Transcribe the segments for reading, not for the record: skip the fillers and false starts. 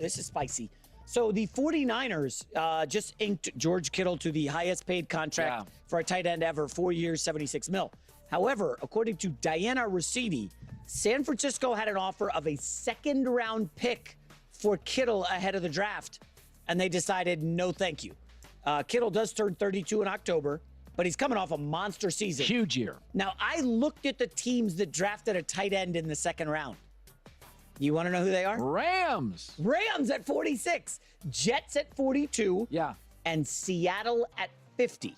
This is spicy. So the 49ers just inked George Kittle to the highest paid contract for a tight end ever, 4 years, $76 million. However, according to Diana Rossetti, San Francisco had an offer of a second-round pick for Kittle ahead of the draft, and they decided no thank you. Kittle does turn 32 in October, but he's coming off a monster season. Huge year. Now, I looked at the teams that drafted a tight end in the second round. You want to know who they are? Rams. Rams at 46, Jets at 42, Yeah. and Seattle at 50.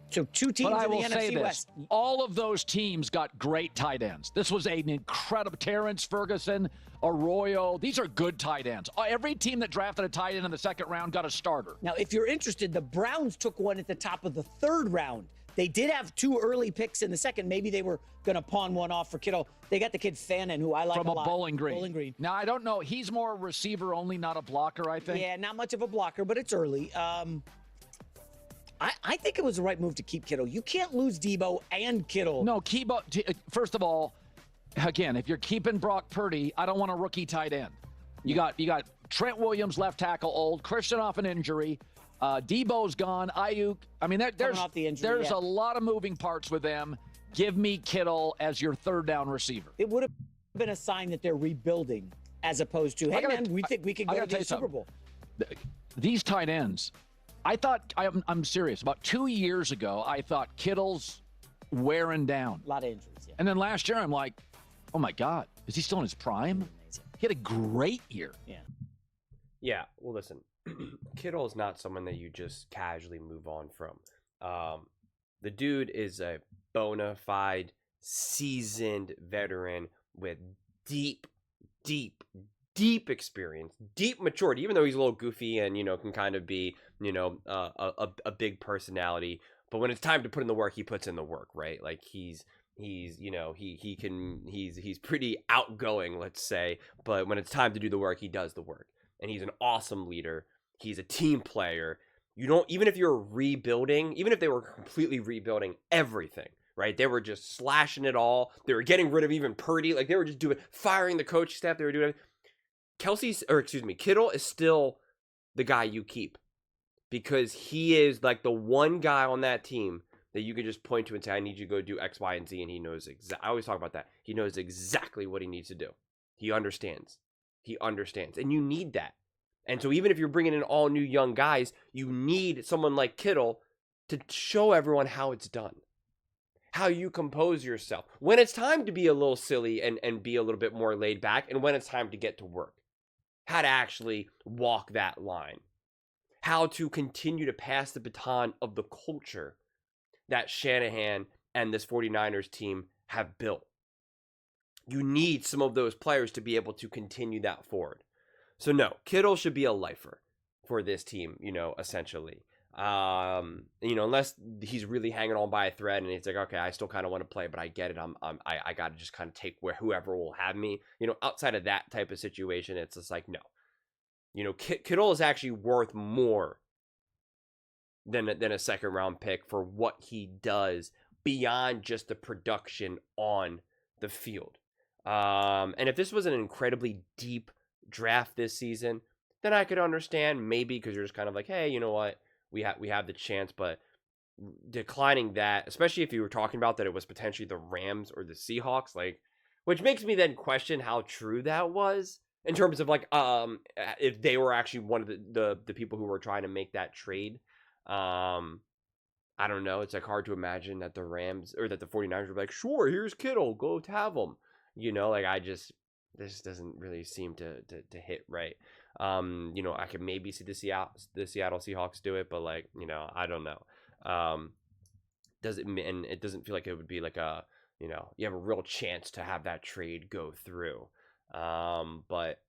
So two teams But I in the will say NFC this. West. All of those teams got great tight ends. This was an incredible Terrence Ferguson, Arroyo. These are good tight ends. Every team that drafted a tight end in the second round got a starter. Now, if you're interested, the Browns took one at the top of the third round. They did have two early picks in the second. Maybe they were going to pawn one off for Kittle. They got the kid Fannin, who I like From a lot. Bowling Green. Bowling Green. Now, I don't know. He's more receiver only, not a blocker, I think. Yeah, not much of a blocker, but it's early. I think it was the right move to keep Kittle. You can't lose Debo and Kittle. No, first of all, again, if you're keeping Brock Purdy, I don't want a rookie tight end. You got Trent Williams, left tackle, old. Christian off an injury. Debo's gone. Ayuk. I mean, there's off the injury, a lot of moving parts with them. Give me Kittle as your third down receiver. It would have been a sign that they're rebuilding as opposed to, hey, man, we think we can go to the Super Bowl. These tight ends, I thought, I'm serious, about 2 years ago, I thought Kittle's wearing down. A lot of injuries, yeah. And then last year, I'm like, oh, my God, is he still in his prime? Amazing. He had a great year. Yeah. Yeah, well, listen, Kittle is not someone that you just casually move on from. The dude is a bona fide, seasoned veteran with deep experience, deep maturity, even though he's a little goofy and, can kind of be, a big personality. But when it's time to put in the work, he puts in the work, right? Like he's pretty outgoing, let's say, but when it's time to do the work, he does the work. And he's an awesome leader. He's a team player. Even if you're rebuilding, even if they were completely rebuilding everything, right? They were just slashing it all. They were getting rid of even Purdy. Like they were just firing the coaching staff. They were doing Kittle is still the guy you keep because he is like the one guy on that team that you can just point to and say, I need you to go do X, Y, and Z. And he knows I always talk about that. He knows exactly what he needs to do. He understands. And you need that. And so even if you're bringing in all new young guys, you need someone like Kittle to show everyone how it's done, how you compose yourself, when it's time to be a little silly and be a little bit more laid back, and when it's time to get to work, how to actually walk that line, how to continue to pass the baton of the culture that Shanahan and this 49ers team have built. You need some of those players to be able to continue that forward. So no, Kittle should be a lifer for this team, essentially. Unless he's really hanging on by a thread and it's like, okay, I still kind of want to play, but I get it. I got to just kind of take whoever will have me. Outside of that type of situation, it's just like, no. Kittle is actually worth more than a second round pick for what he does beyond just the production on the field. And if this was an incredibly deep draft this season, then I could understand maybe because you're just kind of like, hey, you know what, we have the chance, but declining that, especially if you were talking about that it was potentially the Rams or the Seahawks, like, which makes me then question how true that was in terms of like if they were actually one of the people who were trying to make that trade. I don't know. It's like hard to imagine that the Rams or that the 49ers were like, sure, here's Kittle, go have him. This doesn't really seem to hit right. I could maybe see the Seattle Seahawks do it, but like, I don't know. It doesn't feel like it would be like you have a real chance to have that trade go through. But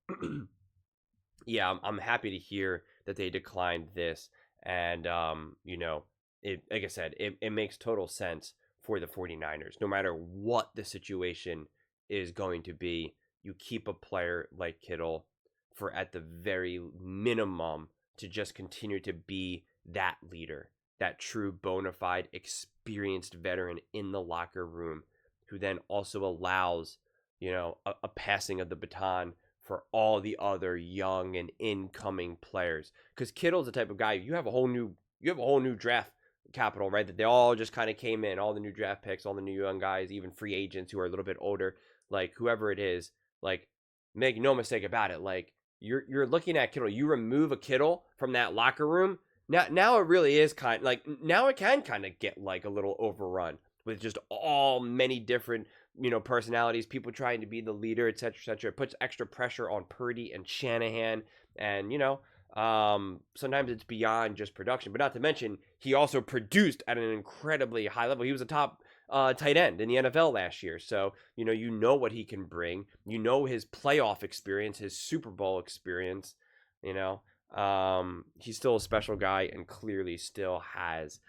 yeah, I'm happy to hear that they declined this. And, like I said, it makes total sense for the 49ers. No matter what the situation is going to be, you keep a player like Kittle for at the very minimum to just continue to be that leader, that true bona fide experienced veteran in the locker room who then also allows, a passing of the baton for all the other young and incoming players. Because Kittle's the type of guy, you have a whole new draft capital, right? That they all just kind of came in, all the new draft picks, all the new young guys, even free agents who are a little bit older, like whoever it is, like make no mistake about it, like you're looking at Kittle. You remove a Kittle from that locker room, now it really is kind like now it can kind of get like a little overrun with just all many different personalities, people trying to be the leader, etc., etc. It puts extra pressure on Purdy and Shanahan, and sometimes it's beyond just production. But not to mention, he also produced at an incredibly high level. He was a top tight end in the NFL last year, so you know what he can bring. You know his playoff experience, his Super Bowl experience. He's still a special guy, and clearly still has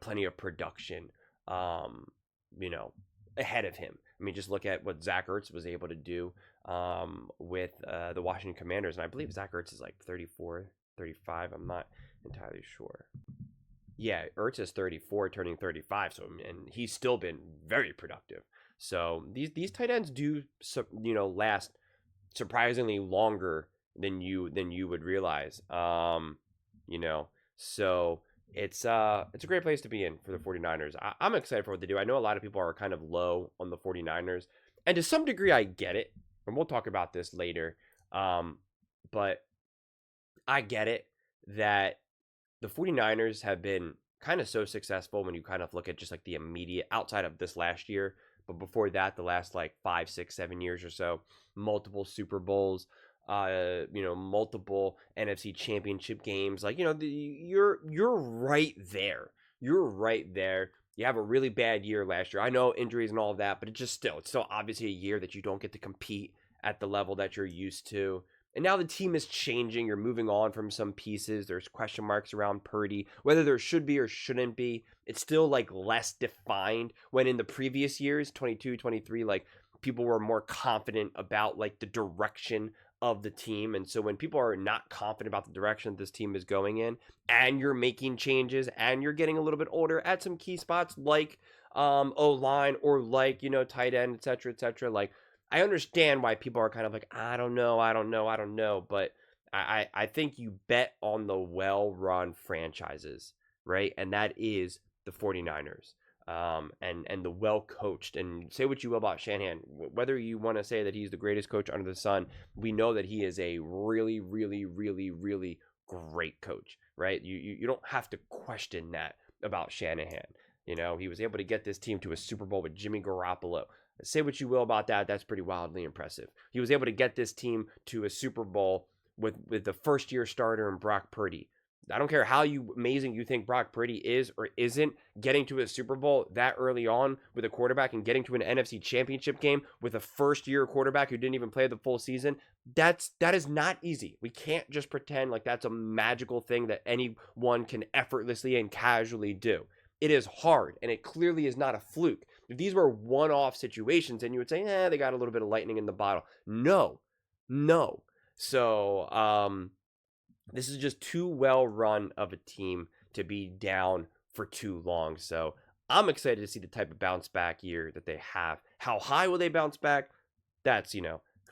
plenty of production ahead of him. I mean, just look at what Zach Ertz was able to do with the Washington Commanders. And I believe Zach Ertz is like 34, 35. I'm not entirely sure. Yeah, Ertz is 34, turning 35. So, and he's still been very productive. So these tight ends do, last surprisingly longer than you would realize. So it's a great place to be in for the 49ers. I'm excited for what they do. I know a lot of people are kind of low on the 49ers, and to some degree I get it, and we'll talk about this later. But I get it that the 49ers have been kind of so successful when you kind of look at just like the immediate outside of this last year, but before that, the last like 5, 6, 7 years or so, multiple Super Bowls, multiple NFC championship games. Like, you're right there. You're right there. You have a really bad year last year. I know injuries and all of that, but it's still obviously a year that you don't get to compete at the level that you're used to. And now the team is changing. You're moving on from some pieces. There's question marks around Purdy, whether there should be or shouldn't be. It's still like less defined, when in the previous years, 22, 23, like people were more confident about like the direction of the team. And so when people are not confident about the direction that this team is going in, and you're making changes and you're getting a little bit older at some key spots like O-line or like, tight end, etc., like I understand why people are kind of like, I don't know. But I think you bet on the well-run franchises, right? And that is the 49ers. And the well-coached, and say what you will about Shanahan, whether you want to say that he's the greatest coach under the sun, we know that he is a really, really, really, really great coach, right? You don't have to question that about Shanahan. He was able to get this team to a Super Bowl with Jimmy Garoppolo. Say what you will about that, that's pretty wildly impressive. He was able to get this team to a Super Bowl with the first-year starter in Brock Purdy. I don't care how amazing you think Brock Purdy is or isn't, getting to a Super Bowl that early on with a quarterback and getting to an NFC championship game with a first-year quarterback who didn't even play the full season, that is not easy. We can't just pretend like that's a magical thing that anyone can effortlessly and casually do. It is hard, and it clearly is not a fluke. If these were one-off situations, then you would say, they got a little bit of lightning in the bottle. No. So, this is just too well run of a team to be down for too long. So I'm excited to see the type of bounce back year that they have. How high will they bounce back? That's,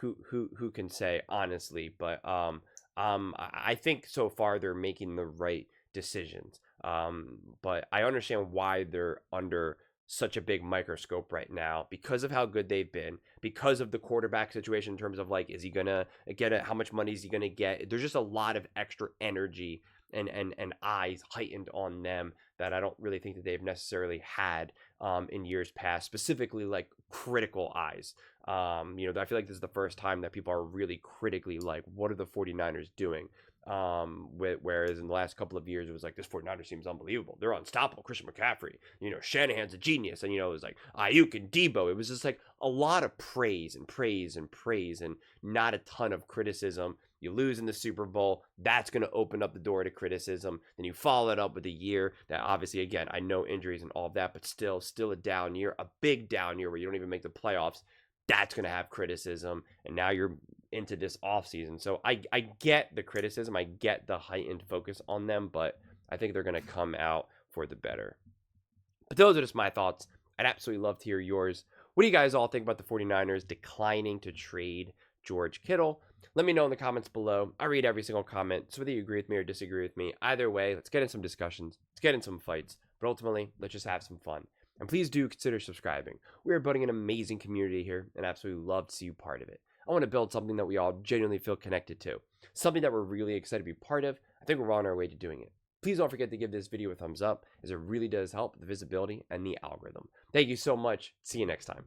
who can say, honestly. But I think so far they're making the right decisions. But I understand why they're under such a big microscope right now, because of how good they've been, because of the quarterback situation in terms of like, is he gonna get it? How much money is he gonna get? There's just a lot of extra energy and eyes heightened on them that I don't really think that they've necessarily had in years past, specifically like critical eyes. I feel like this is the first time that people are really critically like, what are the 49ers doing? Whereas in the last couple of years, it was like, this 49ers seems unbelievable. They're unstoppable. Christian McCaffrey, Shanahan's a genius. And, it was like Ayuk and Debo. It was just like a lot of praise and not a ton of criticism. You lose in the Super Bowl, that's going to open up the door to criticism. Then you follow it up with a year that obviously, again, I know injuries and all of that, but still a down year, a big down year where you don't even make the playoffs. That's going to have criticism. And now you're into this offseason. So I get the criticism. I get the heightened focus on them, but I think they're going to come out for the better. But those are just my thoughts. I'd absolutely love to hear yours. What do you guys all think about the 49ers declining to trade George Kittle? Let me know in the comments below. I read every single comment, so whether you agree with me or disagree with me, either way, let's get in some discussions, let's get in some fights, but ultimately, let's just have some fun. And please do consider subscribing. We are building an amazing community here, and absolutely love to see you part of it. I want to build something that we all genuinely feel connected to, something that we're really excited to be part of. I think we're on our way to doing it. Please don't forget to give this video a thumbs up, as it really does help the visibility and the algorithm. Thank you so much. See you next time.